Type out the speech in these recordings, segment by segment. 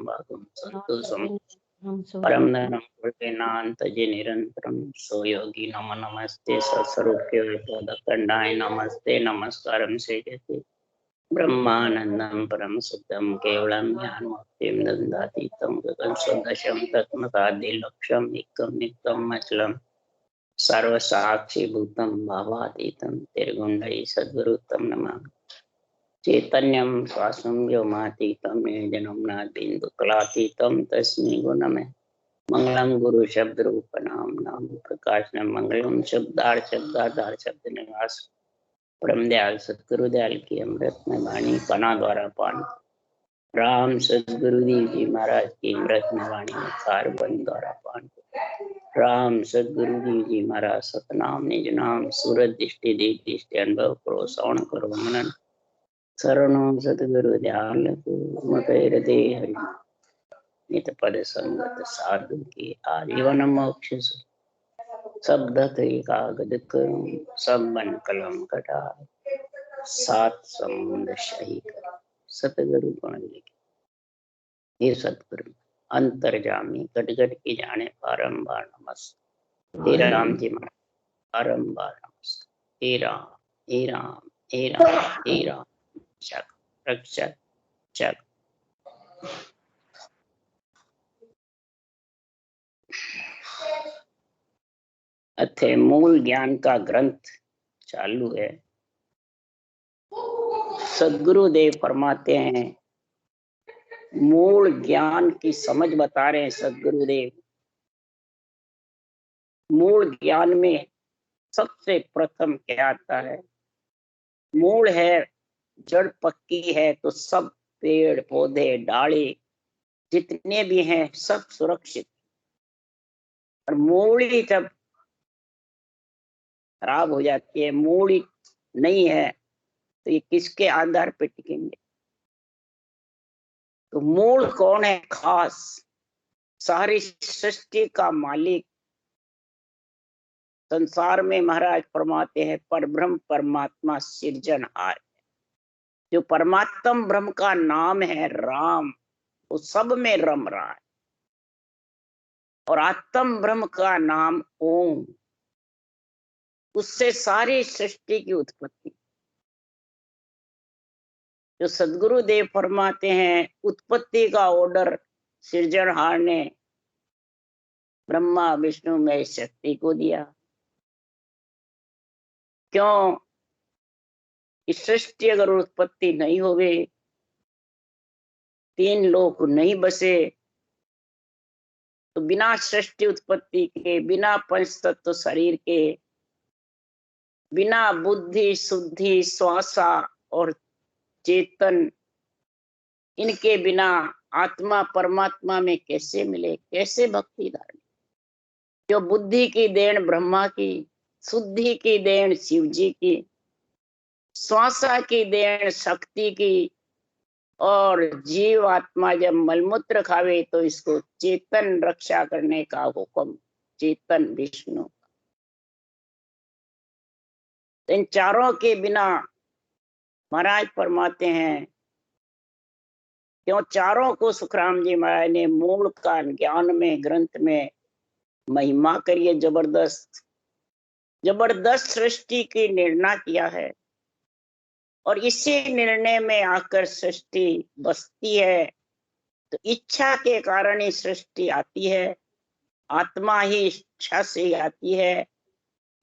भागम संतोषम परम धनम कृतेनान्तजे निरंतरम सो योगी नमो नमस्ते सस्वरूप्योदकंडाय नमस्ते नमस्कारम सेजते ब्रह्मानंदम परम सुद्धम केवलम ज्ञानमुक्तिं दन्दातीतं गगन सदृशं तत्मतादि लक्ष्यम एकम नित्यम अचलम सर्व साक्षी भूतम भावातीतं तिर्गुण्डै सद्गुरुतं नमामि चैतन्यम स्वासम व्योमातीतं निर्जनं नादिन्दुकलातीतं तस्मै गुणमे मंगलम गुरु शब्द रूप नाम प्रकाशनम मंगलम शब्दार शब्द निवास परम दयाल सतगुरु दयाल की अमृत में वाणी कणा द्वारा पान राम सदगुरुदेव जी महाराज की अमृत में वाणी में कार्बन द्वारा पान राम सदगुरुदेव जी महाराज सतनाम निज नाम सूरत दृष्टि देव दृष्टि अनुभव करो श्रवण करो मनन शरणों सतगुरु दयाल मत हृदय हरि नित पद संगत साधु की आजीवन मोक्ष शब्द कागद करूं सब मन कलम कटा सात समुद्र सही कर सतगुरु गुण लिखे हे सतगुरु अंतर्जामी गटगट की जाने बारंबार नमस्ते हे राम जी महाराज बारंबार नमस्ते हे राम हे राम हे राम हे राम चक रक्षक चक अथे मूल ज्ञान का ग्रंथ चालू है। सदगुरुदेव फरमाते हैं मूल ज्ञान की समझ बता रहे हैं सदगुरुदेव। मूल ज्ञान में सबसे प्रथम क्या आता है? मूल है, जड़ पक्की है तो सब पेड़ पौधे डाले जितने भी हैं सब सुरक्षित। और मूली जब खराब हो जाती है, मूली नहीं है तो ये किसके आधार पे टिकेंगे? तो मूल कौन है? खास सारी सृष्टि का मालिक संसार में महाराज फरमाते हैं परब्रह्म परमात्मा सृजनहार। जो परमात्म ब्रह्म का नाम है राम, वो सब में रम रहा है। और आत्म ब्रह्म का नाम ओम, उससे सारी सृष्टि की उत्पत्ति। जो सदगुरुदेव फरमाते हैं उत्पत्ति का ऑर्डर सृजनहार ने ब्रह्मा विष्णु महेश शक्ति को दिया। क्यों? इस सृष्टि अगर उत्पत्ति नहीं होवे, तीन लोक नहीं बसे, तो बिना सृष्टि उत्पत्ति के, बिना पंच तत्व शरीर के, बिना बुद्धि शुद्धि श्वासा और चेतन, इनके बिना आत्मा परमात्मा में कैसे मिले? कैसे भक्ति धारण? जो बुद्धि की देन ब्रह्मा की, शुद्धि की देन शिव जी की, श्वासा की देन शक्ति की, और जीव आत्मा जब मलमूत्र खावे तो इसको चेतन रक्षा करने का हुक्म चेतन विष्णु। इन चारों के बिना महाराज फरमाते हैं, क्यों चारों को सुखराम जी महाराज ने मूल का ज्ञान में ग्रंथ में महिमा करिए जबरदस्त जबरदस्त सृष्टि की निर्णय किया है। और इसी निर्णय में आकर सृष्टि बसती है। तो इच्छा के कारण ही सृष्टि आती है, आत्मा ही इच्छा से ही आती है।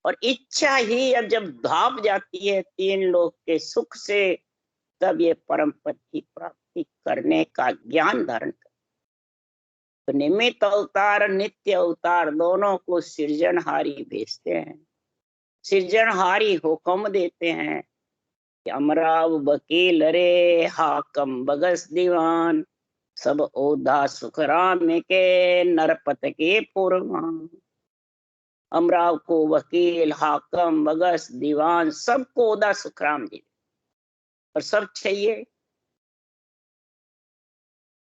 और इच्छा ही अब जब धाप जाती है तीन लोक के सुख से, तब ये परम पद की प्राप्ति करने का ज्ञान धारण कर। तो निमित्त अवतार नित्य अवतार दोनों को सृजनहारी भेजते हैं। सृजनहारी हुक्म देते हैं कि अमराव वकील रे हाकम बगस दीवान, सब ओधा सुखराम के नरपत के पूर्वान। अमराव को वकील हाकम बगस दीवान सबको ओदा सुखराम जी। और सब चाहिए।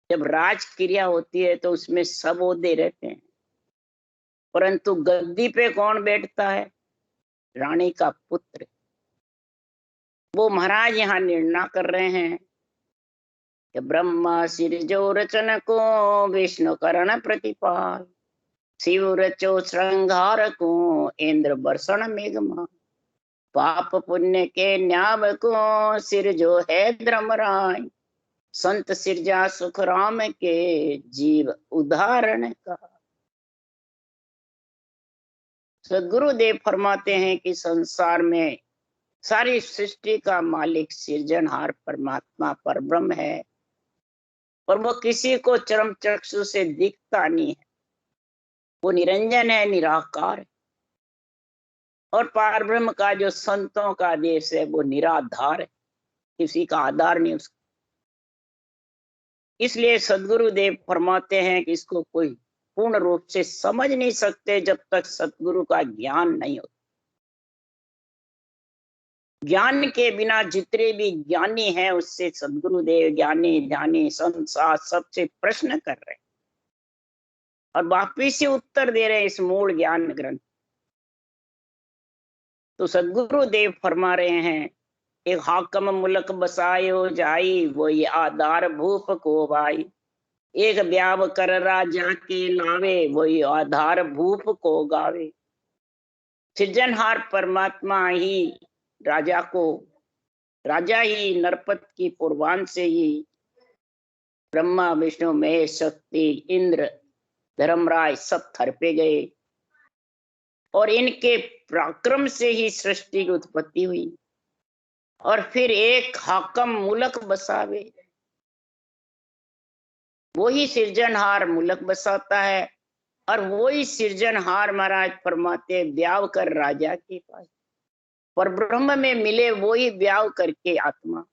जब राज क्रिया होती है तो उसमें सब ओदे रहते हैं, परंतु गद्दी पे कौन बैठता है? रानी का पुत्र। वो महाराज यहाँ निर्णय कर रहे हैं ब्रह्मा सिरजो रचन को, विष्णु करण प्रतिपाल, शिव रचो श्रृंगार को, इंद्र बर्षण मेघमा, पाप पुण्य के न्याव को, सिर जो है धर्मराय, संत सिरजा सुख राम के, जीव उदाहरण का। सदगुरुदेव फरमाते हैं कि संसार में सारी सृष्टि का मालिक सृजनहार परमात्मा परब्रह्म है, और वो किसी को चरम चक्षु से दिखता नहीं है। वो निरंजन है, निराकार है। और पारब्रह्म का जो संतों का देश है वो निराधार है, किसी का आधार नहीं उसका। इसलिए सदगुरुदेव फरमाते हैं कि इसको कोई पूर्ण रूप से समझ नहीं सकते जब तक सदगुरु का ज्ञान नहीं होता। ज्ञान के बिना जितने भी ज्ञानी हैं उससे सदगुरुदेव ज्ञानी ध्यानी संसार सबसे प्रश्न कर रहे हैं और वापिस से उत्तर दे रहे हैं इस मूल ज्ञान ग्रंथ। तो सदगुरुदेव फरमा रहे हैं, एक हाकम मुल्क बसायो जाई, वही आधार भूप को भाई, एक ब्याव कर राजा के लावे, वही आधार भूप को गावे। सृजनहार परमात्मा ही राजा ही नरपत की पूर्वान से ही ब्रह्मा विष्णु महेश शक्ति इंद्र धर्मराय सब थर पे गए, और इनके पराक्रम से ही सृष्टि की उत्पत्ति हुई। और फिर एक हाकम मुल्क बसावे, वही सृजनहार मुल्क बसाता है, और वही सृजनहार महाराज फरमाते ब्याव कर राजा के पास, पर ब्रह्म में मिले वही ब्याव करके आत्मा।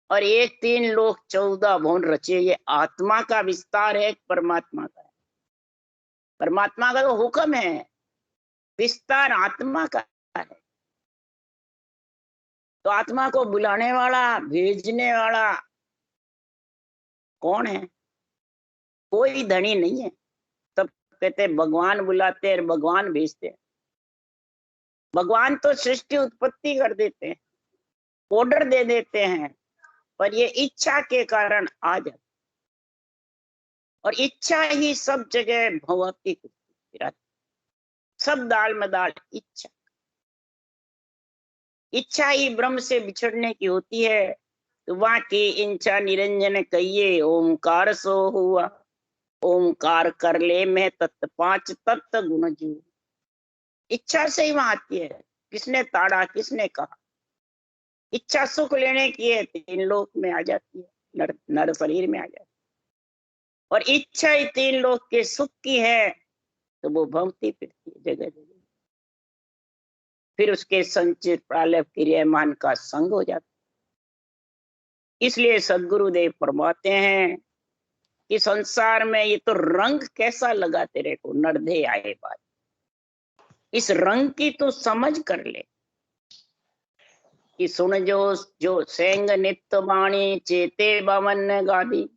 और एक 3 लोक 14 भुवन रचे, ये आत्मा का विस्तार है, परमात्मा का है। परमात्मा का तो हुक्म है, विस्तार आत्मा का है। तो आत्मा को बुलाने वाला भेजने वाला कौन है? कोई धनी नहीं है। सब कहते भगवान बुलाते हैं, भगवान भेजते हैं। भगवान तो सृष्टि उत्पत्ति कर देते हैं, ऑर्डर दे देते हैं, पर ये इच्छा के कारण आ जाते, और इच्छा ही सब जगह भगवती सब दाल में दाल इच्छा। इच्छा ही ब्रह्म से बिछड़ने की होती है। तो वहां की इच्छा निरंजन कहिए, ओमकार सो हुआ, ओमकार कर ले में तत्व 5 तत्व गुण जीव। इच्छा से ही वहां आती है। किसने ताड़ा, किसने कहा? इच्छा सुख लेने की है, 3 लोक में आ जाती है, नर शरीर में आ जाती है। और इच्छा ही 3 लोक के सुख की है, तो वो भवती फिरती है जगह जगह। फिर उसके संचित प्रालय क्रियामान का संग हो जाता। इसलिए सदगुरुदेव फरमाते हैं कि संसार में ये तो रंग कैसा लगा तेरे को, नरधे आए बात, इस रंग की तो समझ कर ले कि सुन जो सेंग नित्य बाणी, चेते बावन गादी,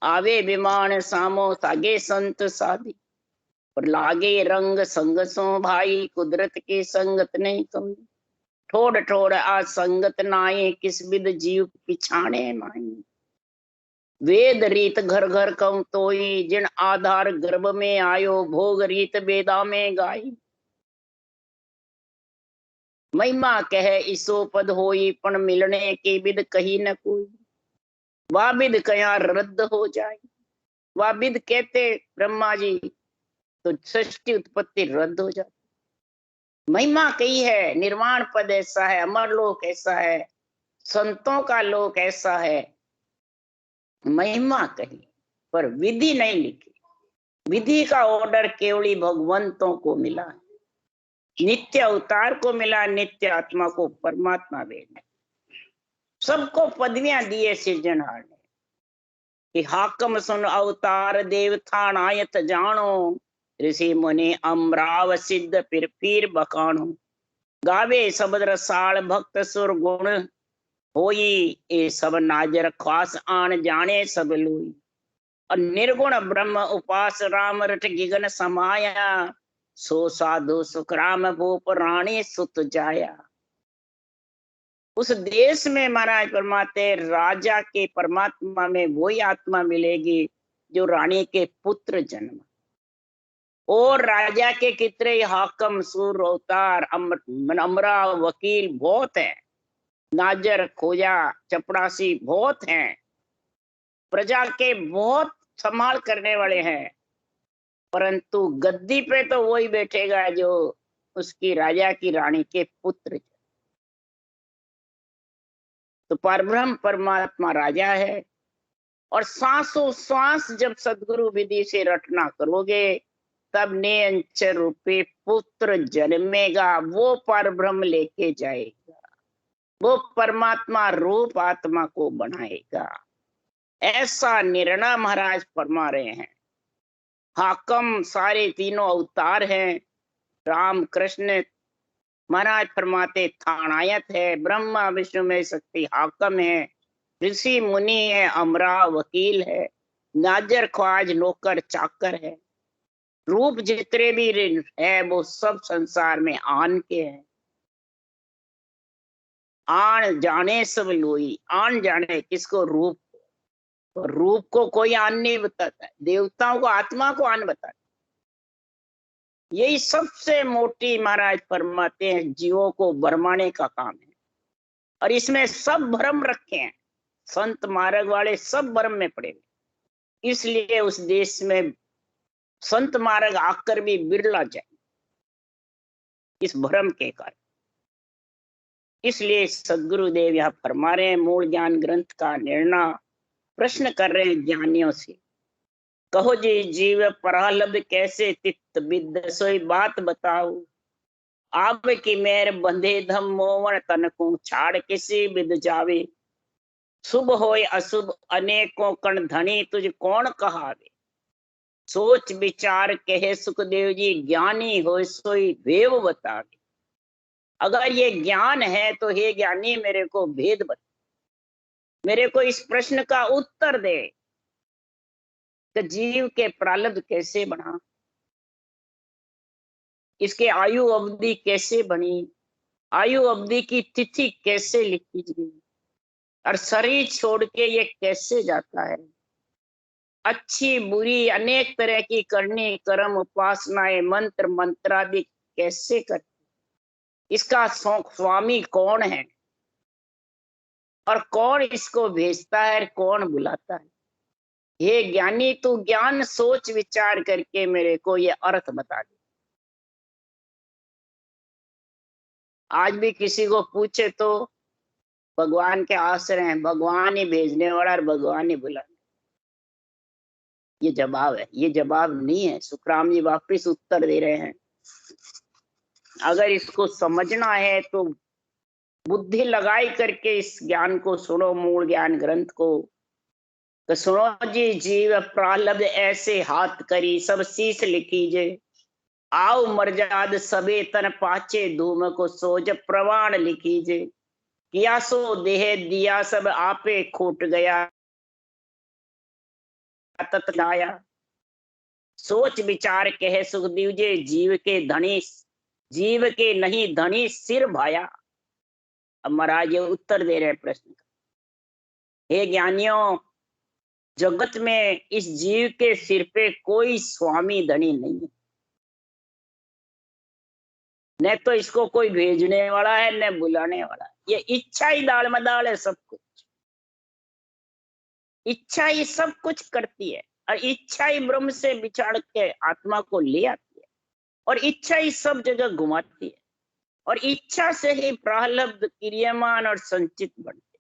आवे विमान सामो सागे संत साधी, और लागे रंग संग सो भाई, कुदरत के संगत नहीं कमी, ठोड़ ठोड़ आ संगत नाई, किस विद जीव पिछाणे माई, वेद रीत घर घर कम तोई, जिन आधार गर्भ में आयो, भोग रीत वेदा में गाई, महिमा कह इसो पद होई, पण मिलने के विद कही न कोई, वा विद कया रद्द हो जाए। वा विद कहते ब्रह्मा जी, तो सृष्टि उत्पत्ति रद्द हो जाती। महिमा कही है, निर्वाण पद ऐसा है, अमर लोक ऐसा है, संतों का लोक ऐसा है, महिमा कही, पर विधि नहीं लिखी। विधि का ऑर्डर केवली भगवंतों को मिला, नित्य अवतार को मिला, नित्य आत्मा को परमात्मा भेजना। सबको पदवियां दिए सृजनहार ने कि हाकम सुन अवतार देव थानायत जानो, ऋषि मुनि अमराव सिद्ध फिर पीर बखानो, गावे सबद रसाल भक्त सुर गुण होई, ए सब नाजर खास आन जाने सब लोई, और निर्गुण ब्रह्म उपास राम रट गिगन समाया, सो साधु सुख राम भूप रानी सुत जाया। उस देश में महाराज परमाते राजा के परमात्मा में वही आत्मा मिलेगी जो रानी के पुत्र जन्म। और राजा के कितने हाकम सूर अवतार अमरा वकील बहुत हैं, नाजर खोजा चपड़ासी बहुत हैं, प्रजा के बहुत संभाल करने वाले हैं, परंतु गद्दी पे तो वही बैठेगा जो उसकी राजा की रानी के पुत्र। तो परब्रह्म परमात्मा राजा है। और सांसों सांस जब सदगुरु विधि से रटना करोगे तब नियंच रूपे पुत्र जन्मेगा, वो परब्रह्म लेके जाएगा, वो परमात्मा रूप आत्मा को बनाएगा। ऐसा निर्णय महाराज फरमा रहे हैं। हाकम सारे तीनों अवतार हैं। राम कृष्ण महाराज फरमाते थानायत है, ब्रह्मा विष्णु में शक्ति हाकम है, ऋषि मुनि है, अमरा वकील है, नाजर ख्वाज नौकर चाकर है। रूप जितने भी है वो सब संसार में आन के हैं। आन जाने सब लोई, आन जाने किसको? रूप। तो रूप को कोई आन नहीं बताता है, देवताओं को आत्मा को आन बताता है। यही सबसे मोटी महाराज फरमाते हैं जीवों को भरमाने का काम है। और इसमें सब भ्रम रखे हैं, संत मार्ग वाले सब भ्रम में पड़े हुए। इसलिए उस देश में संत मार्ग आकर भी बिरला जाए इस भ्रम के कारण। इसलिए सदगुरुदेव यहाँ फरमा रहे हैं, मूल ज्ञान ग्रंथ का निर्णय प्रश्न कर रहे हैं ज्ञानियों से। कहो जी जीव प्रहलब कैसे तिक्त विद, सोई बात बताओ। आप की मेर बंधे धम मोवन तन को, छाड़ किसी विद जावे। शुभ होय अशुभ अनेकों कण धनी, तुझ कौन कहावे। सोच विचार कहे सुखदेव जी, ज्ञानी होय सोई भेव बतावे। अगर ये ज्ञान है तो हे ज्ञानी मेरे को भेद बता, मेरे को इस प्रश्न का उत्तर दे कि जीव के प्रारब्ध कैसे बना, इसके आयु अवधि कैसे बनी, आयु अवधि की तिथि कैसे लिखी गई, और शरीर छोड़ के ये कैसे जाता है। अच्छी बुरी अनेक तरह की करनी कर्म उपासनाएं मंत्र मंत्रादि कैसे करते, इसका स्वामी कौन है और कौन इसको भेजता है, कौन बुलाता है। हे ज्ञानी तू ज्ञान सोच विचार करके मेरे को ये अर्थ बता दे। आज भी किसी को पूछे तो भगवान के आश्रय हैं, भगवान ही भेजने वाला और भगवान ही बुलाने, ये जवाब है। ये जवाब नहीं है, सुखराम जी वापिस उत्तर दे रहे हैं। अगर इसको समझना है तो बुद्धि लगाई करके इस ज्ञान को सुनो, मूल ज्ञान ग्रंथ को। तो सुनो जी जीव प्रारब्ध ऐसे हाथ करी, सब शीश लिखीजे। आओ मर्जाद सबे तन पाचे, धूम को सोज प्रवाण लिखीजे। किया सो देह दिया सब आपे, खोट गया तत्लाया। सोच विचार कहे सुखदेव जी, जीव के धनी जीव के नहीं धनी सिर भाया। अब महाराज ये उत्तर दे रहे प्रश्न का। हे ज्ञानियों, जगत में इस जीव के सिर पे कोई स्वामी धनी नहीं है। न तो इसको कोई भेजने वाला है न बुलाने वाला है। ये इच्छा ही दाल मदाल है, सब कुछ इच्छा ही सब कुछ करती है। और इच्छा ही ब्रह्म से बिछाड़ के आत्मा को ले आती है, और इच्छा ही सब जगह घुमाती है। और इच्छा से ही प्रारब्ध क्रियमान और संचित बनते।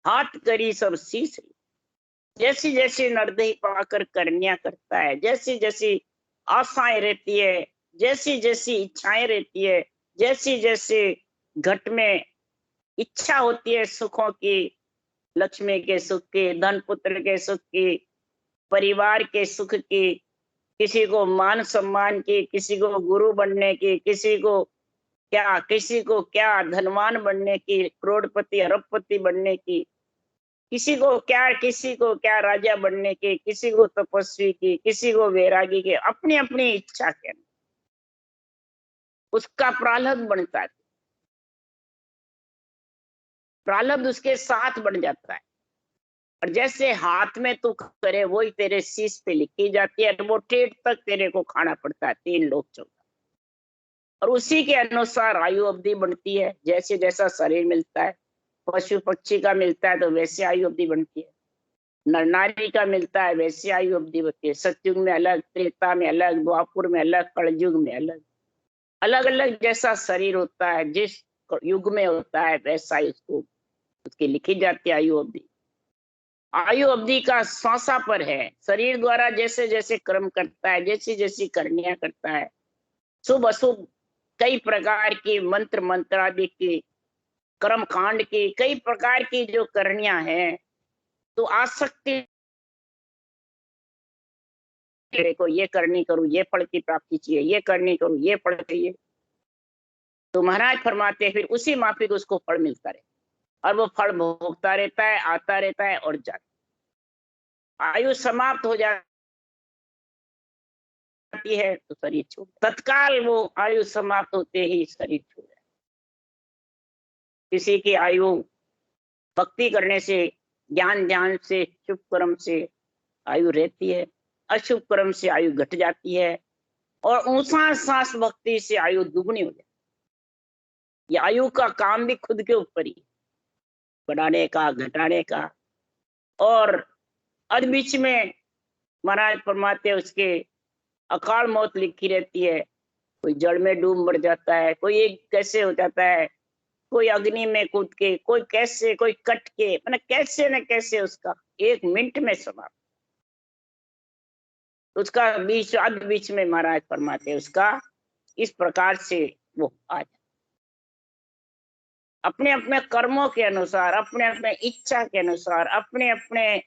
हाथ करी सब शीश, जैसी जैसी नरदही पाकर करनिया करता है, जैसी जैसी आशाएं रहती है, जैसी जैसी इच्छाएं रहती है, जैसी जैसी घट में इच्छा होती है सुखों की, लक्ष्मी के सुख की, धन पुत्र के सुख की, परिवार के सुख की, किसी को मान सम्मान की, किसी को गुरु बनने की, किसी को क्या धनवान बनने की, करोड़पति अरबपति बनने की, किसी को क्या राजा बनने की, किसी को तपस्वी की, किसी को वैरागी की, अपनी अपनी इच्छा के उसका प्रारब्ध बनता है। प्रारब्ध उसके साथ बढ़ जाता है। और जैसे हाथ में तू करे वही तेरे शीश पे लिखी जाती है, वो टेट तक तेरे को खाना पड़ता है, 3 लोग 14। और उसी के अनुसार आयु अवधि बढ़ती है। जैसे जैसा शरीर मिलता है, पशु पक्षी का मिलता है तो वैसे आयु अवधि बनती है, नर नारी का मिलता है वैसे आयु अवधि होती है। सतयुग में अलग, त्रेता में अलग, द्वापुर में अलग, कलयुग में अलग, अलग अलग जैसा शरीर होता है, जिस युग में होता है वैसा ही उसको उसकी लिखी जाती है आयु अवधि। आयु अवधि का श्वासा पर है। शरीर द्वारा जैसे जैसे कर्म करता है, जैसी जैसी करनियां करता है, शुभ अशुभ कई प्रकार की मंत्र मंत्रादि की, कर्म कांड की कई प्रकार की जो करनियां हैं, तो आसक्ति को ये करनी करूं, ये फल की प्राप्ति चाहिए, ये करनी करूं, ये फल चाहिए, तो महाराज फरमाते हैं फिर उसी माफिक उसको फल मिलता रहे, और वो फल भोगता रहता है, आता रहता है और जाता। आयु समाप्त हो जाती है तो शरीर छूट, तत्काल वो आयु समाप्त होते ही शरीर छूट जाए। किसी की आयु भक्ति करने से, ज्ञान ध्यान से, शुभ कर्म से आयु रहती है, अशुभ कर्म से आयु घट जाती है, और ऊंचा सांस भक्ति से आयु दुगनी हो जाती है। ये आयु का काम भी खुद के ऊपर ही, बढ़ाने का, घटाने का। और अध बीच में महाराज फरमाते उसके अकाल मौत लिखी रहती है। कोई जल में डूब मर जाता है, कोई एक कैसे हो जाता है, कोई अग्नि में कूद के, कोई कैसे, कोई कट के, मतलब कैसे न कैसे उसका 1 मिनट में समाप्त। उसका बीच अध बीच में महाराज फरमाते उसका इस प्रकार से वो आ जाए, अपने अपने कर्मों के अनुसार, अपने अपने इच्छा के अनुसार, अपने अपने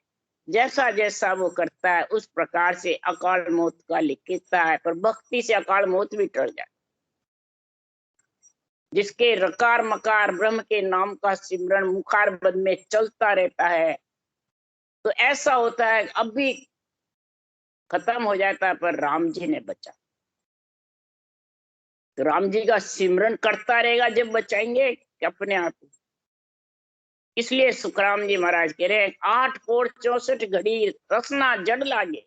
जैसा जैसा वो करता है उस प्रकार से अकाल मौत का लिखता है। पर भक्ति से अकाल मौत भी टल जाए। जिसके रकार मकार ब्रह्म के नाम का सिमरन मुखार बद में चलता रहता है, तो ऐसा होता है अब भी खत्म हो जाता है पर राम जी ने बचा। तो राम जी का सिमरन करता रहेगा जब बचाएंगे कि अपने आप। इसलिए सुखराम जी महाराज कह रहे हैं 8 पोर 64 घड़ी रसना जड़ लागे,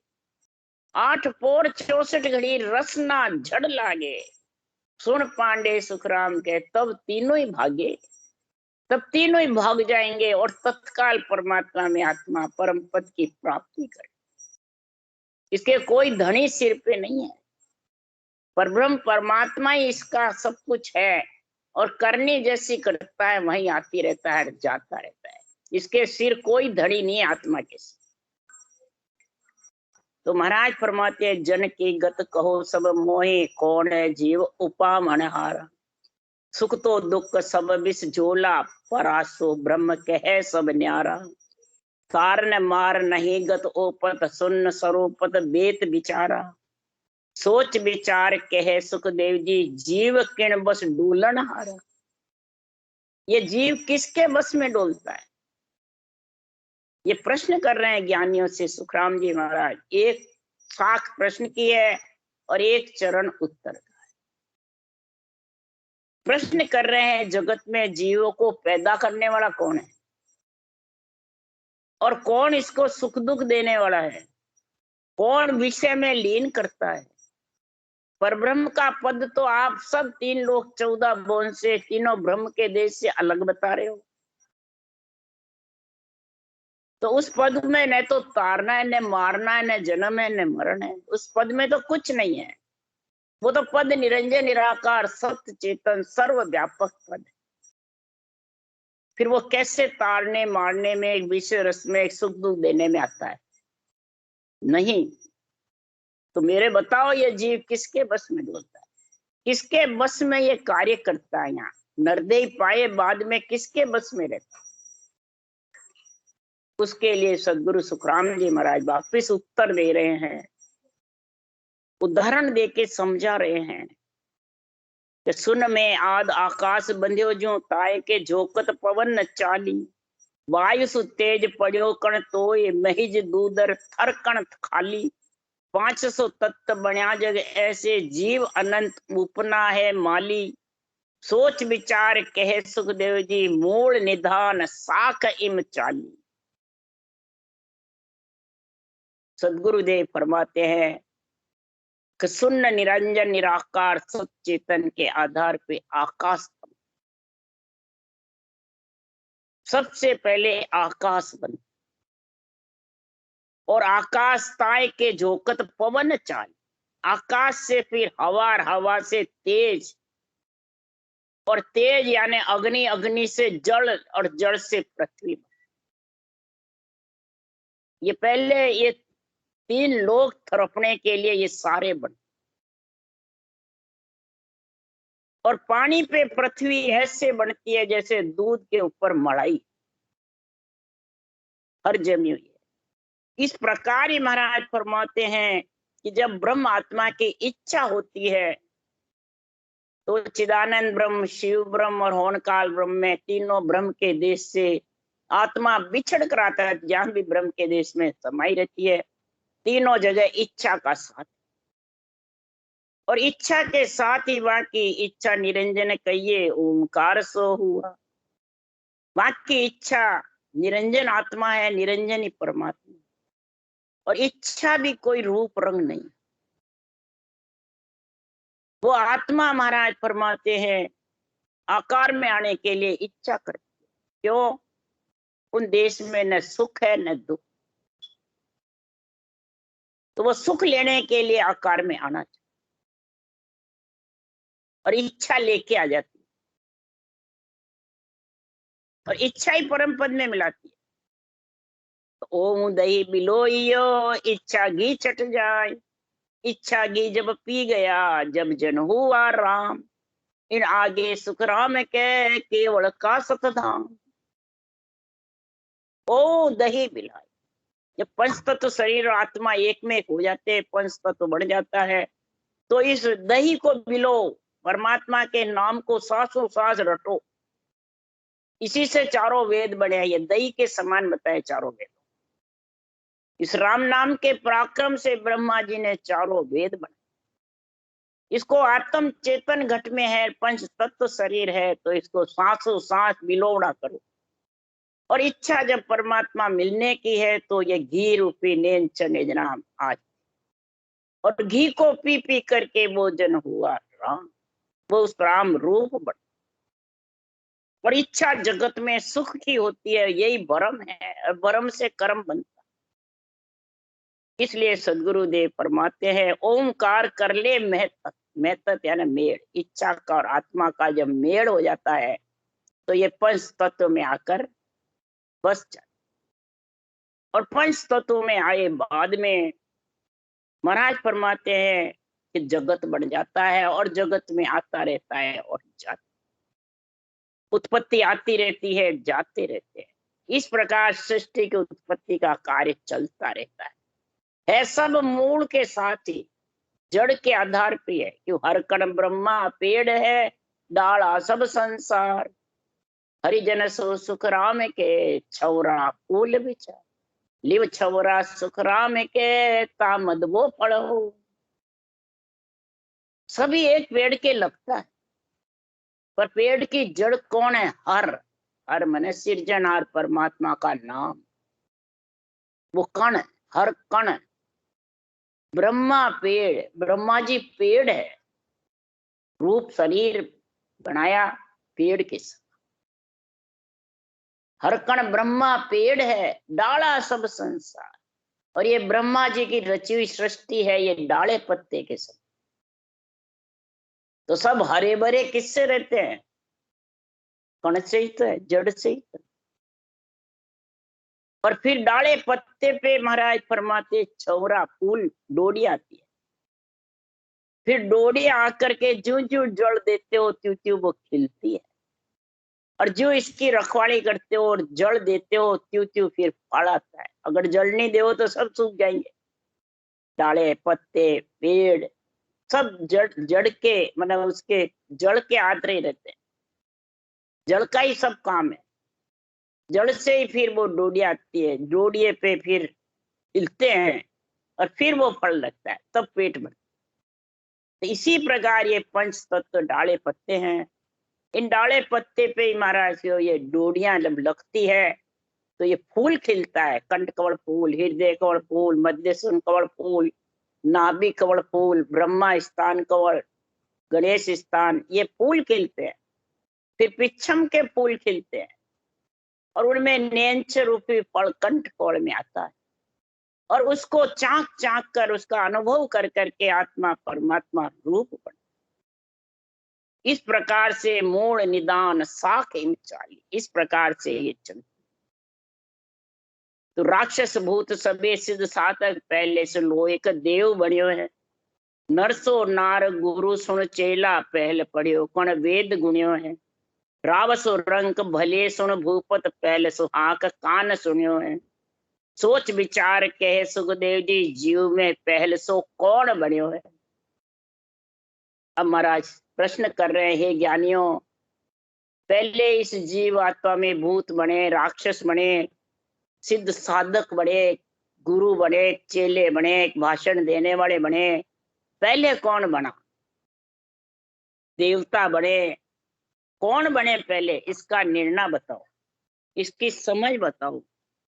8 पोर 64 घड़ी रसना झड़ लागे। सुन पांडे सुखराम के तब तीनों ही भागे, तब तीनों ही भाग जाएंगे और तत्काल परमात्मा में आत्मा परम पद की प्राप्ति करे। इसके कोई धनी सिर पे नहीं है, पर ब्रह्म परमात्मा ही इसका सब कुछ है, और करनी जैसी करता है वहीं आती रहता है, जाता रहता है। इसके सिर कोई धड़ी नहीं है आत्मा के सिर। तो महाराज फरमाते हैं जन की गत कहो सब मोहे, कौन है जीव उपा मनहारा। सुख तो दुख सब विष झोला, परासो ब्रह्म कहे सब न्यारा। तार न मार नहीं गत ओपत, सुन्न स्वरूपत बेत विचारा। सोच विचार कहे सुखदेव जी, जीव किण बस डूलन हारा। ये जीव किसके बस में डोलता है? ये प्रश्न कर रहे हैं ज्ञानियों से सुखराम जी महाराज। एक शाख प्रश्न की है और एक चरण उत्तर का है। प्रश्न कर रहे हैं जगत में जीवों को पैदा करने वाला कौन है, और कौन इसको सुख दुख देने वाला है, कौन विषय में लीन करता है। पर ब्रह्म का पद तो आप सब 3 लोग 14 भुवन से, तीनों ब्रह्म के देश से अलग बता रहे हो। तो उस पद में न तो तारना है, न मारना है, न जन्म है, न मरण है। उस पद में तो कुछ नहीं है। वो तो पद निरंजन निराकार सत्य चेतन सर्वव्यापक पद है। फिर वो कैसे तारने मारने में, एक विषय रस में, एक सुख दुख देने में आता है? नहीं। तो मेरे बताओ ये जीव किसके बस में डोलता है, किसके बस में ये कार्य करता है? यहाँ नरदेह पाए बाद में किसके बस में रहता है? उसके लिए सदगुरु सुखराम जी महाराज वापिस उत्तर दे रहे हैं, उदाहरण देके समझा रहे हैं कि सुन में आद आकाश बंध्यो जो, ताए के झोकत पवन न चाली। वायु सु तेज पड़ियो कण तोय, महिज दूदर थर कण खाली। 500 तत्व बण्या जग ऐसे, जीव अनंत उपना है माली। सोच विचार कहे सुखदेव जी, मूल निधान साख इम चाली। सदगुरुदेव फरमाते हैं कि शून्य निरंजन निराकार सच्चेतन के आधार पे आकाश, सबसे पहले आकाश बन, और आकाश ताय के झोकत पवन चाल। आकाश से फिर हवा, हवा से तेज, और तेज यानी अग्नि, अग्नि से जल, और जल से पृथ्वी। ये पहले ये तीन लोग थरपने के लिए ये सारे बने, और पानी पे पृथ्वी ऐसे बनती है जैसे दूध के ऊपर मलाई हर जमी हुई है। इस प्रकार ही महाराज फरमाते हैं कि जब ब्रह्म आत्मा की इच्छा होती है तो चिदानंद ब्रह्म, शिव ब्रह्म और होनकाल ब्रह्म में, तीनों ब्रह्म के देश से आत्मा बिछड़ कर आता है। जहां भी ब्रह्म के देश में समाई रहती है, तीनों जगह इच्छा का साथ, और इच्छा के साथ ही वहां की इच्छा निरंजन कहिए ओंकार सो हुआ। वहां की इच्छा निरंजन आत्मा है, निरंजन ही परमात्मा, और इच्छा भी कोई रूप रंग नहीं। वो आत्मा महाराज फरमाते हैं आकार में आने के लिए इच्छा करती है। क्यों? उन देश में न सुख है न दुख, तो वो सुख लेने के लिए आकार में आना चाहिए, और इच्छा लेके आ जाती है, और इच्छा ही परम पद में मिलाती है। तो ओम दही बिलोइयो, इच्छा घी चट जाए। इच्छा घी जब पी गया, जब जन हुआ राम। इन आगे सुख राम के केवल का सतधाम। ओ दही बिलाई, जब पंच तत्व शरीर और आत्मा एक में हो जाते हैं, पंच तत्व बढ़ जाता है, तो इस दही को बिलो, परमात्मा के नाम को सांसों सांस रटो। इसी से चारों वेद बने हैं, ये दही के समान बताए चारों वेद। इस राम नाम के पराक्रम से ब्रह्मा जी ने चारों वेद बनाए। इसको आत्म चेतन घट में है, पंच तत्व शरीर है, तो इसको सांसों सांस बिलोड़ा करो। और इच्छा जब परमात्मा मिलने की है तो ये घी रूपी नेन चनेजनाम आज, और घी को पी पी करके वो जन हुआ राम, वो उस राम रूप बन। और इच्छा जगत में सुख की होती है, यही भरम है, और भरम से कर्म बनता है। इसलिए सदगुरुदेव फरमाते हैं ओंकार कर ले महतत, महतत यानी मेड़। इच्छा का और आत्मा का जब मेड़ हो जाता है तो ये पंच तत्व में आकर बस जाता। और पंच तत्व में आए बाद में महाराज फरमाते हैं कि जगत बन जाता है, और जगत में आता रहता है और जाता, उत्पत्ति आती रहती है, जाते रहते हैं। इस प्रकार सृष्टि की उत्पत्ति का कार्य चलता रहता है सब मूल के साथ ही, जड़ के आधार पे है। क्यों? हर कण ब्रह्मा पेड़ है, डाला सब संसार। हरिजन सो सुख राम के, छौरा फूल बिचार। लिव छौरा सुख राम के, तामद वो फल हो। सभी एक पेड़ के लगता है, पर पेड़ की जड़ कौन है? हर, हर मन सिरजनहार परमात्मा का नाम, वो कण, हर कण। ब्रह्मा पेड़, ब्रह्मा जी पेड़ है, रूप शरीर बनाया पेड़ के साथ। हर कण ब्रह्मा पेड़ है, डाला सब संसार। और ये ब्रह्मा जी की रची हुई सृष्टि है, ये डाले पत्ते के सब। तो सब हरे भरे किससे रहते हैं? कण से ही तो है, जड़ से ही तो। और फिर डाले पत्ते पे महाराज फरमाते छौरा फूल, डोडी आती है। फिर डोडी आकर के ज्यों ज्यों जल देते हो त्यों त्यों वो खिलती है, और जो इसकी रखवाली करते हो और जल देते हो त्यों त्यों फिर फल आता है। अगर जल नहीं दे तो सब सूख जाएंगे। डाले पत्ते पेड़ सब जड़, जड़ के मतलब उसके जड़ के आते रहते हैं। जड़ का ही सब काम है। जड़ से ही फिर वो डोडी आती है, डोडिये पे फिर खिलते हैं, और फिर वो फल लगता है, तब पेट भरता है। तो इसी प्रकार ये पंच तत्व डाले पत्ते हैं, इन डाले पत्ते पे ही महाराज जो ये डोडियां जब लगती है तो ये फूल खिलता है। कंठ कवल फूल, हृदय कवल फूल, मध्यस्थन कवल फूल, नाभि कवल फूल, ब्रह्मा स्थान कवल, गणेश स्थान, ये फूल खिलते हैं। फिर पिच्छम के फूल खिलते हैं और उनमें नेंच रूपी फल कंठ कवल में आता है और उसको चाक चाक कर उसका अनुभव कर करके आत्मा परमात्मा रूप बन। इस प्रकार से मूल निदान शाख चाली, इस प्रकार से ये चलती। तो राक्षस भूत सबे सिद्ध सातक पहले से लोहे का देव बनियो है। नरसो नार गुरु सुन चेला पहल पढ़ियो, कण वेद गुणियो है। रावसो रंक भले सुन भूपत पहले सुहाक कान सुनियो है। सोच विचार कहे सुखदेव जी जीव में पहल सो कौन बनियो है। अब महाराज प्रश्न कर रहे हैं ज्ञानियों, पहले इस जीव आत्मा में भूत बने, राक्षस बने, सिद्ध साधक बने, गुरु बने, चेले बने, भाषण देने वाले बने, पहले कौन बना? देवता बने, कौन बने पहले? इसका निर्णय बताओ, इसकी समझ बताओ।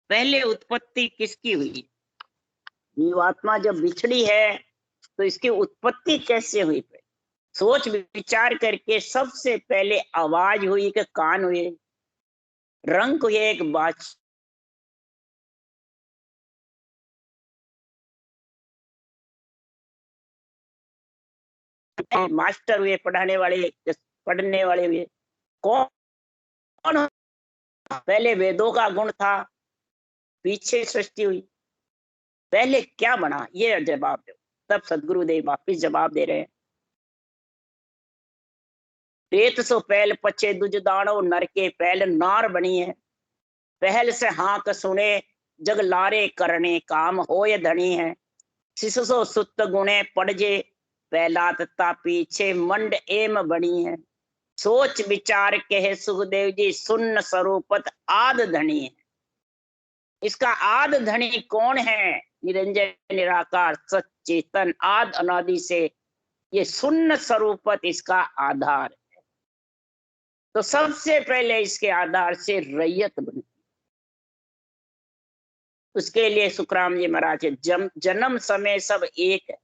पहले उत्पत्ति किसकी हुई? जीवात्मा जब बिछड़ी है तो इसकी उत्पत्ति कैसे हुई? सोच विचार करके सबसे पहले आवाज हुई कि कान हुए, रंग हुए एक बात, मास्टर हुए, पढ़ाने वाले, पढ़ने वाले हुए। कौन? पहले वेदों का गुण था, पीछे सृष्टि हुई, पहले क्या बना? ये जवाब दो। तब सदगुरुदेव वापिस जवाब दे रहे हैं। रेत सो पहल पचे दुज दाड़ो, नर के पहल नार बनी है। पहल से हाक सुने जग लारे, करने काम होय धनी है। शिशु सो सुत गुणे पड़जे, पहला तत्ता पीछे मंड एम बनी है। सोच विचार कहे सुखदेव जी सुन्न स्वरूपत आद धनी है। इसका आद धनी कौन है? निरंजन निराकार सच्चेतन आद अनादि से ये शून्य स्वरूपत इसका आधार है। तो सबसे पहले इसके आधार से रैयत बनती। उसके लिए सुखराम जी महाराज जन्म समय सब एक है।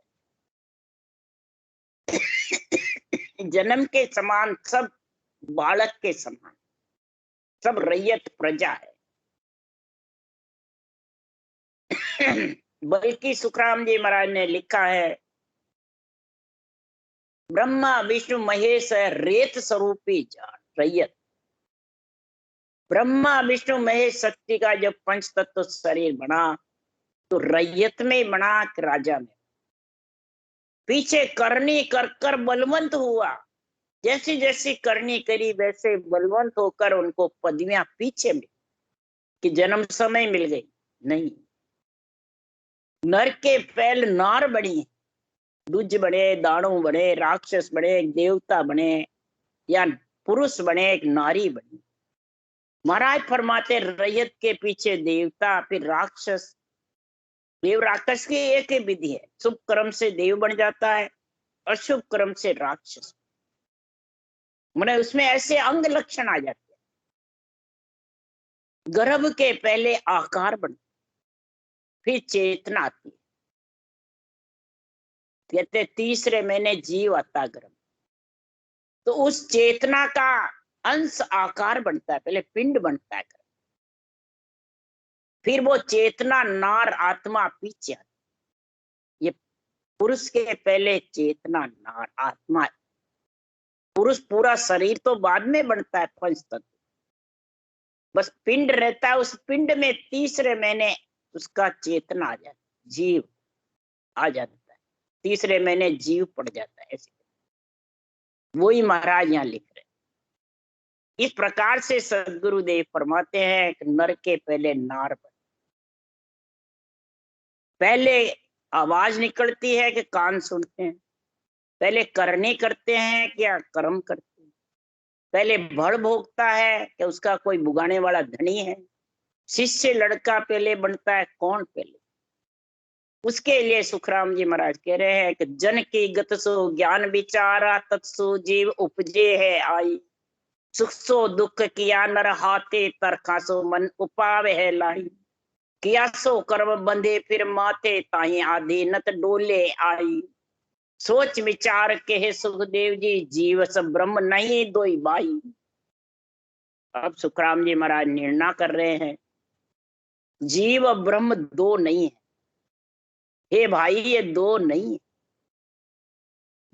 जन्म के समान, सब बालक के समान, सब रैयत प्रजा है। बल्कि सुखराम जी महाराज ने लिखा है, ब्रह्मा विष्णु महेश रेत स्वरूपी जान रैयत। ब्रह्मा विष्णु महेश शक्ति का जब पंच तत्व शरीर बना तो रैयत में बना कि राजा में? पीछे करनी कर कर बलवंत हुआ। जैसी जैसी करनी करी वैसे बलवंत होकर उनको पदवियां पीछे मिली कि जन्म समय मिल गई। नहीं, नर के पहल नार बनी, दुज बने, दानव बने, राक्षस बने, देवता बने, या पुरुष बने, एक नारी बनी। महाराज फरमाते रैयत के पीछे देवता, फिर राक्षस। देव राक्षस की एक ही विधि है, शुभ कर्म से देव बन जाता है, अशुभ कर्म से राक्षस। मैंने उसमें ऐसे अंग लक्षण आ जाते हैं। गर्भ के पहले आकार बनता, फिर चेतना आती है। कहते तीसरे महीने जीव आता गर्भ, तो उस चेतना का अंश आकार बनता है, पहले पिंड बनता है, फिर वो चेतना नार आत्मा पीछे आती। ये पुरुष के पहले चेतना नार आत्मा, पुरुष पूरा शरीर तो बाद में बनता है पंच तत्व, बस पिंड रहता है। उस पिंड में तीसरे महीने उसका चेतना आ जाता है, जीव आ जाता है, तीसरे महीने जीव पड़ जाता है। ऐसे वही महाराज यहाँ लिख रहे हैं। इस प्रकार से सदगुरुदेव फरमाते हैं कि नर के पहले नार बने। पहले आवाज निकलती है कि कान सुनते हैं, पहले करने करते हैं क्या कर्म करते हैं, पहले भड़ भोगता है कि उसका कोई बुगाने वाला धनी है। शिष्य लड़का पहले बनता है, कौन पहले? उसके लिए सुखराम जी महाराज कह रहे हैं कि जन की गत सो ज्ञान विचारा, तत्सु जीव उपजे है आई। सुख सो दुख किया नर हाथे, तरखा सो मन उपावे है लाई। किया सो कर्म बंधे फिर माथे, ताही आधीनत डोले आई। सोच विचार के सुखदेव जी, जीव सब ब्रह्म नहीं दोई बाई। अब सुखराम जी महाराज निर्णय कर रहे हैं, जीव और ब्रह्म दो नहीं है। हे भाई, ये दो नहीं है।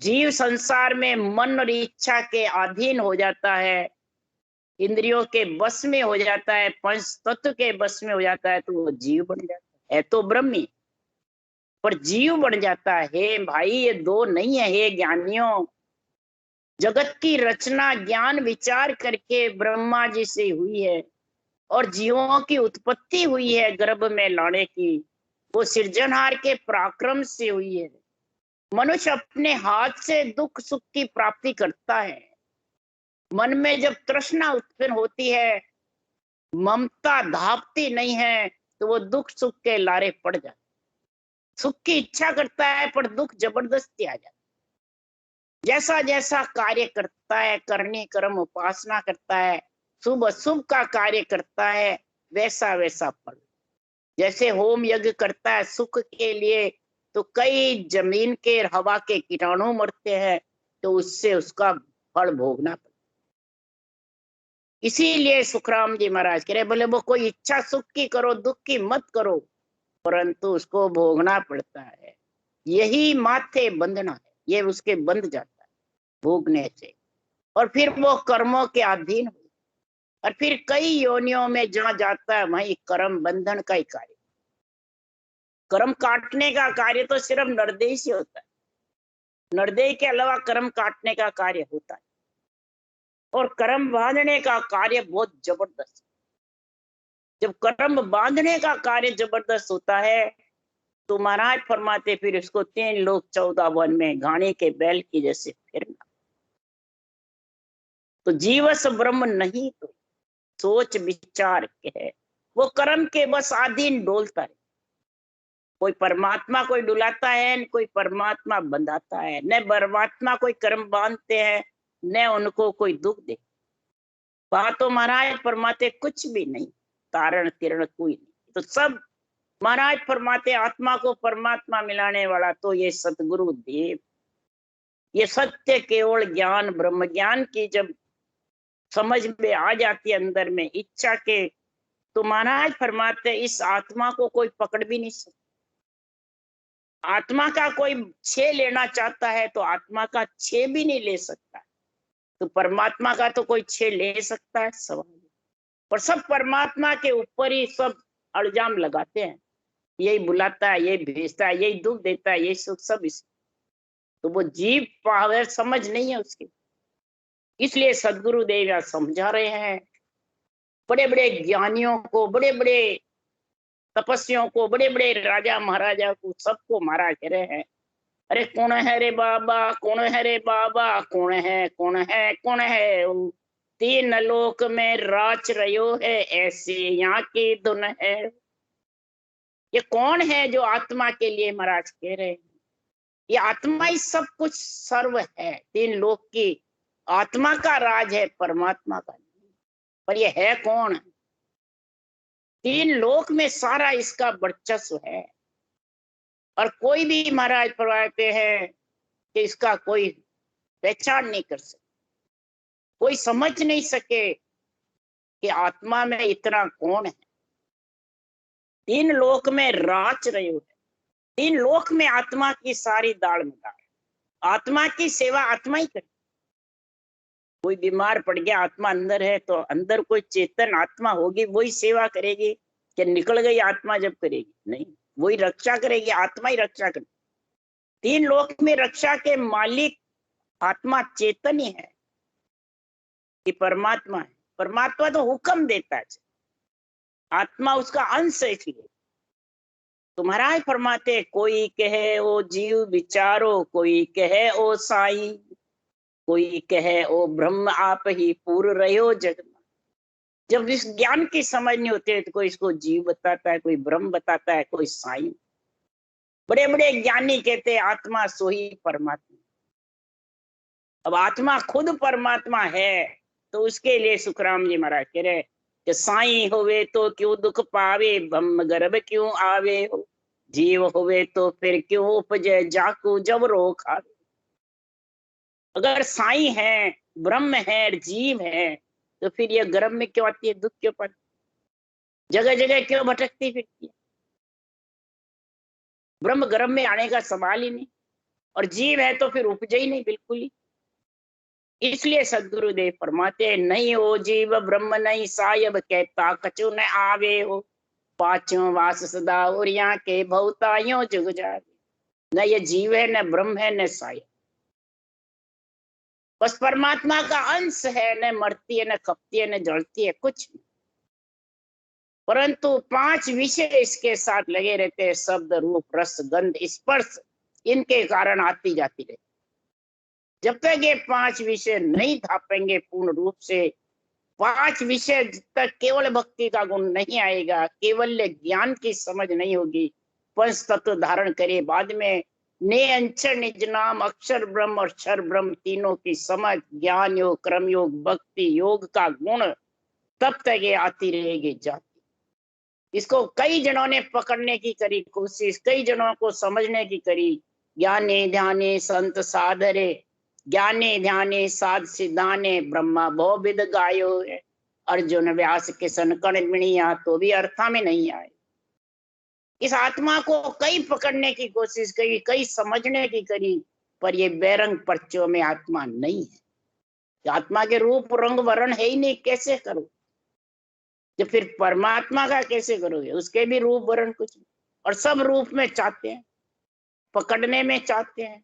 जीव संसार में मन और इच्छा के अधीन हो जाता है, इंद्रियों के बस में हो जाता है, पंच तत्व के बस में हो जाता है, तो वो जीव बन जाता है तो ब्रह्मी, पर जीव बन जाता है। हे भाई, ये दो नहीं है। हे ज्ञानियों, जगत की रचना ज्ञान विचार करके ब्रह्मा जी से हुई है, और जीवों की उत्पत्ति हुई है गर्भ में लाने की, वो सृजनहार के पराक्रम से हुई है। मनुष्य अपने हाथ से दुख सुख की प्राप्ति करता है। मन में जब तृष्णा उत्पन्न होती है, ममता धापती नहीं है, तो वो दुख सुख के लारे पड़ जाता है। सुख की इच्छा करता है पर दुख जबरदस्ती आ जाता है। जैसा जैसा कार्य करता है, करनी कर्म उपासना करता है, शुभ अशुभ का कार्य करता है, वैसा वैसा फल। जैसे होम यज्ञ करता है सुख के लिए, तो कई जमीन के हवा के कीटाणु मरते हैं, तो उससे उसका फल भोगना पड़ता। इसीलिए सुखराम जी महाराज कह रहे, बोले वो कोई इच्छा सुख की करो, दुख की मत करो, परंतु उसको भोगना पड़ता है। यही माथे बंधना है, ये उसके बंध जाता है भोगने से, और फिर वो कर्मों के अधीन हो, और फिर कई योनियों में जहां जाता है वहीं कर्म बंधन का ही कार्य। कर्म काटने का कार्य तो सिर्फ नरदेह से होता है, नरदेह के अलावा कर्म काटने का कार्य होता है, और कर्म बांधने का कार्य बहुत जबरदस्त। जब कर्म बांधने का कार्य जबरदस्त होता है, तो महाराज फरमाते फिर इसको 3 लोक 14 वन में घाणी के बैल की जैसे फिरना। तो जीवस ब्रह्म नहीं तो सोच विचार के है, वो कर्म के बस अधीन डोलता है। कोई परमात्मा कोई डुलाता है, कोई परमात्मा बंधाता है। न परमात्मा कोई कर्म बांधते हैं, न उनको कोई दुख दे। बातों महाराज फरमाते कुछ भी नहीं, तारण किरण कोई नहीं। तो सब महाराज फरमाते आत्मा को परमात्मा मिलाने वाला तो ये सतगुरु देव। ये सत्य केवल ज्ञान ब्रह्म ज्ञान की जब समझ में आ जाती है अंदर में इच्छा के, तो महाराज फरमाते इस आत्मा को कोई पकड़ भी नहीं सकता। आत्मा का कोई छे लेना चाहता है तो आत्मा का छे भी नहीं ले सकता, तो परमात्मा का तो कोई छे ले सकता है सवाल। पर सब परमात्मा के ऊपर ही सब इल्जाम लगाते हैं, यही बुलाता है, यही भेजता है, यही दुख देता है, यही सुख, सब इस। तो वो जीव पावर समझ नहीं है उसकी। इसलिए सदगुरु देव यहाँ समझा रहे हैं, बड़े बड़े ज्ञानियों को, बड़े बड़े तपस्वियों को, बड़े बड़े राजा महाराजा को, सबको महाराज कह रहे हैं, अरे कौन है रे बाबा, कौन है रे बाबा, कौन है कौन है कौन है, 3 लोक में राज रयो है, ऐसे यहाँ की धुन है। ये कौन है जो आत्मा के लिए महाराज कह रहे हैं, ये आत्मा ही सब कुछ सर्व है। 3 लोक की आत्मा का राज है, परमात्मा का नहीं। पर ये है कौन? 3 लोक में सारा इसका वर्चस्व है, और कोई भी महाराज फरमाते हैं कि इसका कोई पहचान नहीं कर सके, कोई समझ नहीं सके कि आत्मा में इतना कौन है। 3 लोक में राज रहे हो, 3 लोक में आत्मा की सारी दाड़ में दाड़, आत्मा की सेवा आत्मा ही करे। कोई बीमार पड़ गया, आत्मा अंदर है, तो अंदर कोई चेतन आत्मा होगी, वही सेवा करेगी कि निकल गई आत्मा जब करेगी? नहीं, वही रक्षा करेगी, आत्मा ही रक्षा करेगी। 3 लोक में रक्षा के मालिक आत्मा चेतन ही है कि परमात्मा है। परमात्मा तो हुक्म देता है, आत्मा उसका अंश है। इसलिए तो महाराज फरमाते, कोई कहे ओ जीव विचारो, कोई कहे ओ साई, कोई कहे ओ ब्रह्म आप ही पूर रहो जग में। जब इस ज्ञान की समझ नहीं होती है, तो कोई इसको जीव बताता है, कोई ब्रह्म बताता है, कोई साई। बड़े बड़े ज्ञानी कहते हैं आत्मा सो ही परमात्मा। अब आत्मा खुद परमात्मा है, तो उसके लिए सुखराम जी महाराज कह रहे कि साईं होवे तो क्यों दुख पावे, ब्रह्म गर्भ क्यों आवे हो, जीव होवे तो फिर क्यों उपजे जाकू जब रो खावे। अगर साईं है, ब्रह्म है, जीव है, तो फिर ये गर्भ में क्यों आती है, दुख क्यों पाती, जगह जगह क्यों भटकती फिरती है। ब्रह्म गर्भ में आने का सवाल ही नहीं, और जीव है तो फिर उपजे ही नहीं बिल्कुल ही। इसलिए सदगुरुदेव फरमाते नहीं हो जीव ब्रह्म नहीं सायब कहता कछु न आवे हो, पांचों वास सदा और यहाँ के भवतायों जुग जावे। न ये जीव है, न ब्रह्म है, न सायब, बस परमात्मा का अंश है, न मरती है, न खपती है, न जलती है, कुछ नहीं। परंतु पांच विषय इसके साथ लगे रहते हैं, शब्द रूप रस गंध स्पर्श, इनके कारण आती जाती रहती। जब तक ये पांच विषय नहीं थापेंगे पूर्ण रूप से, पांच विषय तक केवल भक्ति का गुण नहीं आएगा, केवल ज्ञान की समझ नहीं होगी, पंच तत्व धारण करे बाद में ने अंचर निज नाम अक्षर ब्रह्म और क्षर ब्रह्म, तीनों की समझ, ज्ञान योग कर्म योग भक्ति योग का गुण, तब तक ये आती रहेगी जाती। इसको कई जनों ने पकड़ने की करी कोशिश, कई जनों को समझने की करी, ज्ञाने ध्याने संत साधरे, ज्ञाने ध्याने साध सिद्धाने, ब्रह्मा बहुविध गायो है, अर्जुन व्यास किशन कण मिणिया तो भी अर्था में नहीं आए। इस आत्मा को कई पकड़ने की कोशिश करी, कई समझने की करी, पर ये बेरंग पर्चों में आत्मा नहीं है। आत्मा के रूप रंग वर्ण है ही नहीं, कैसे करो, जब फिर परमात्मा का कैसे करोगे, उसके भी रूप वर्ण कुछ नहीं। और सब रूप में चाहते हैं, पकड़ने में चाहते हैं,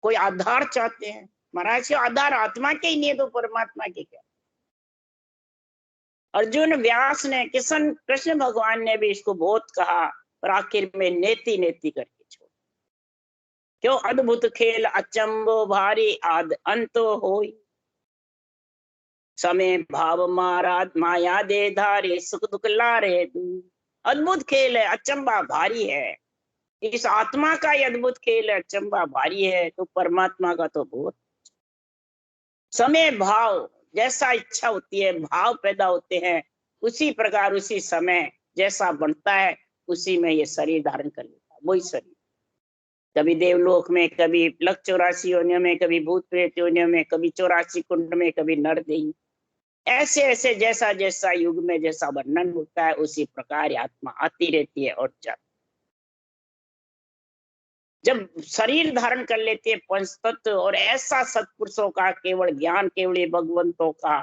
कोई आधार चाहते हैं। महाराज के आधार आत्मा के ही नहीं है तो परमात्मा के क्या। अर्जुन व्यास ने किशन कृष्ण भगवान ने भी इसको बहुत कहा, पर आखिर में नेति नेति करके छोड़। क्यों अद्भुत खेल अचंबो भारी आद अंत होई, समय भाव मारा माया दे धारे सुख दुख लारे दू। अद्भुत खेल है, अचंबा भारी है, इस आत्मा का ही अद्भुत खेल है, अचंबा भारी है, तो परमात्मा का तो बहुत। समय भाव, जैसा इच्छा होती है भाव पैदा होते हैं, उसी प्रकार उसी समय जैसा बनता है उसी में ये शरीर धारण कर लेता है, वही शरीर। कभी देवलोक में, कभी लख 84 योनियों में, कभी भूत प्रेत योनियों में, कभी 84 कुंड में, कभी नरदेही, ऐसे ऐसे जैसा जैसा युग में जैसा वर्णन होता है उसी प्रकार आत्मा आती रहती है और जाती। जब शरीर धारण कर लेते हैं पंच तत्व, और ऐसा सत्पुरुषों का केवल ज्ञान, केवल भगवंतों का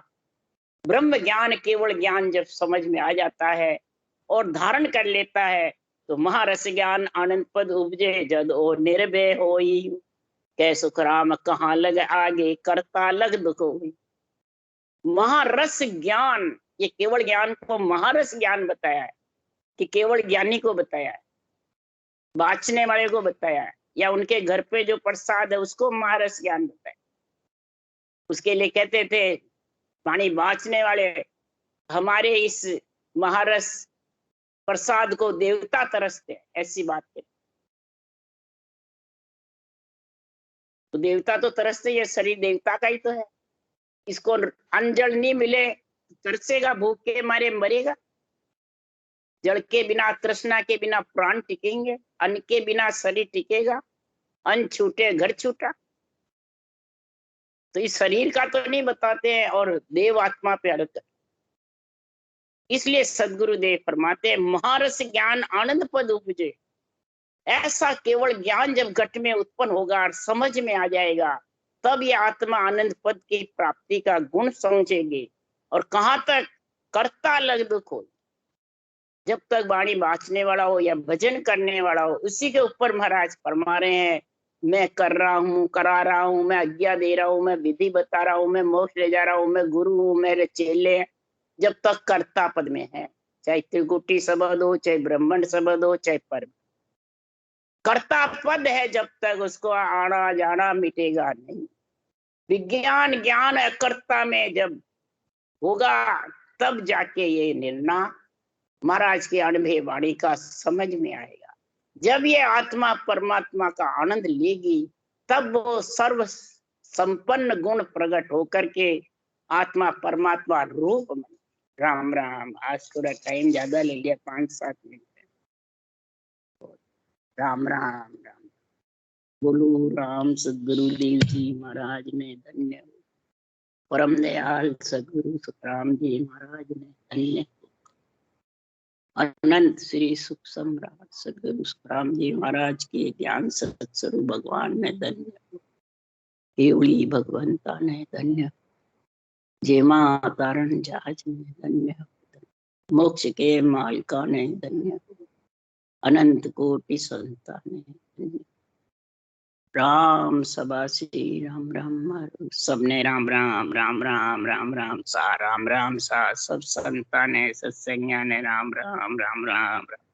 ब्रह्म ज्ञान, केवल ज्ञान जब समझ में आ जाता है और धारण कर लेता है, तो महारस ज्ञान आनंद पद उपजे जद ओ निर्भय होई, कै सुख राम कहाँ लग आगे करता लग दुख होई। महारस ज्ञान, ये केवल ज्ञान को महारस ज्ञान बताया है कि केवल ज्ञानी को बताया है, बांचने वाले को बताया है, या उनके घर पे जो प्रसाद है उसको महारस ज्ञान बताया। उसके लिए कहते थे पानी बांचने वाले, हमारे इस महारस प्रसाद को देवता तरसते हैं, ऐसी बात है। तो देवता तो तरसते, ये शरीर देवता का ही तो है, इसको अन्न जल नहीं मिले तरसेगा, भूख के मारे मरेगा। जल के बिना, तृष्णा के बिना प्राण टिकेंगे, अन्न के बिना शरीर टिकेगा, अन्न छूटे घर छूटा। तो इस शरीर का तो नहीं बताते हैं, और देव आत्मा पे अड़क। इसलिए सदगुरुदेव फरमाते महारस ज्ञान आनंद पद उपजे। ऐसा केवल ज्ञान जब घट में उत्पन्न होगा और समझ में आ जाएगा, तब ये आत्मा आनंद पद की प्राप्ति का गुण समझेगी। और कहाँ तक, करता लग दुख हो, जब तक वाणी बांचने वाला हो या भजन करने वाला हो, उसी के ऊपर महाराज फरमा रहे हैं, मैं कर रहा हूँ, करा रहा हूँ, मैं आज्ञा दे रहा हूँ, मैं विधि बता रहा हूँ, मैं मोक्ष ले जा रहा हूँ, मैं गुरु हूँ, मेरे चेले हैं। जब तक कर्ता पद में है, चाहे त्रिकुटी शब्द हो, चाहे ब्राह्मण शब्द हो, चाहे परम कर्ता पद है, जब तक उसको आना जाना मिटेगा नहीं। विज्ञान ज्ञान अकर्ता में जब होगा, तब जाके ये निर्णय महाराज की अनुभव वाणी का समझ में आएगा। जब ये आत्मा परमात्मा का आनंद लेगी, तब वो सर्व संपन्न गुण प्रकट होकर के आत्मा परमात्मा रूप में। राम राम। आज थोड़ा टाइम ज्यादा ले लिया, 5-7 मिनट। राम राम राम। बोलो राम सदगुरुदेव जी महाराज ने धन्य हो। परम दयाल सदगुरु सुखराम जी महाराज ने धन्य हो। अनंत श्री सुख सम्राट सदगुरु सुखराम जी महाराज के ज्ञान सत्स्वरूप भगवान ने धन्य हो। केवली भगवंता ने धन्य हो। जेमा तारण जहाज ने धन्य हो। मोक्ष के मालिका ने धन्य हो। अनंत कोटि संता ने धन्य। राम सभा श्री राम राम। सबने राम राम राम राम राम राम सा राम राम सा। सब संता ने सत्संगिया ने राम राम राम राम राम।